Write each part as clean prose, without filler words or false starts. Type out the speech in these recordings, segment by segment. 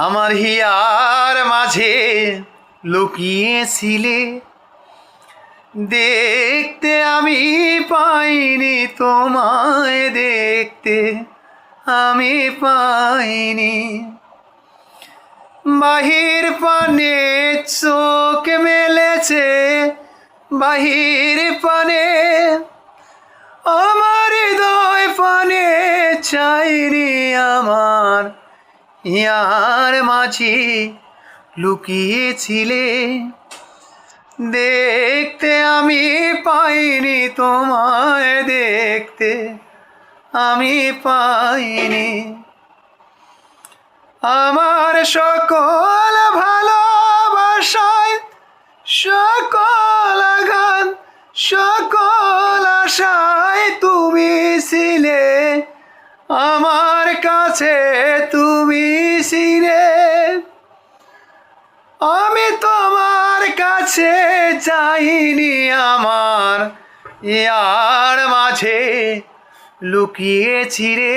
আমার হিয়ার মাঝে লুকিয়েছিলে, দেখতে আমি পাইনি তোমায়, দেখতে আমি পাইনি। বাহির পানে চোখ মেলেছে, বাহির পানে আমার হৃদয় পানে চাইনি। আমার হিয়ার মাঝে লুকিয়েছিলে, দেখতে আমি পাইনি তোমায়, দেখতে আমি পাইনি। আমার সকল ভালোবাসায়, সকল গান, সকল আশায় তুমি ছিলে, আমার কাছে তুমি ছিলে। আমি তোমার কাছে যাইনি, আমার ইয়ার মাঝে লুকিয়েছিলে,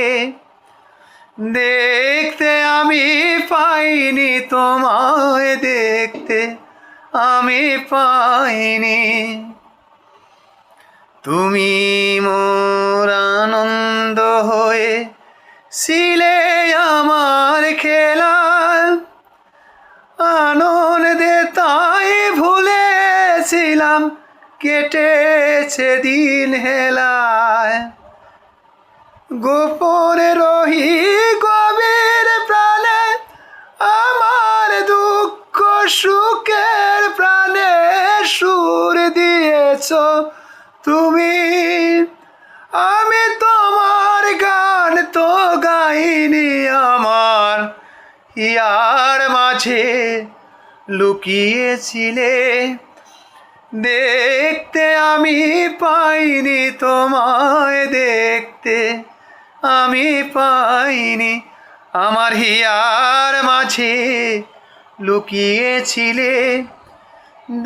দেখতে আমি পাইনি তোমায়, দেখতে আমি পাইনি। তুমি মোর আনন্দ হয়ে ছিলে আমার খেলা, আনন্দে তাই ভুলেছিলাম কেটেছে দিন হেলায়। গোপনে রহি গভীর প্রাণে, আমার দুঃখ সুখের প্রাণে সুর দিয়েছ তুমি। আমি তোমার গান তো গাইনি, আমার হিয়ার মাঝে লুকিয়েছিলে, দেখতে আমি পাইনি তোমায়, দেখতে আমি পাইনি। আমার হিয়ার মাঝে লুকিয়েছিলে,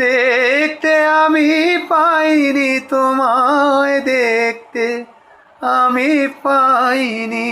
দেখতে আমি পাইনি তোমায়, দেখতে আমি পাইনি।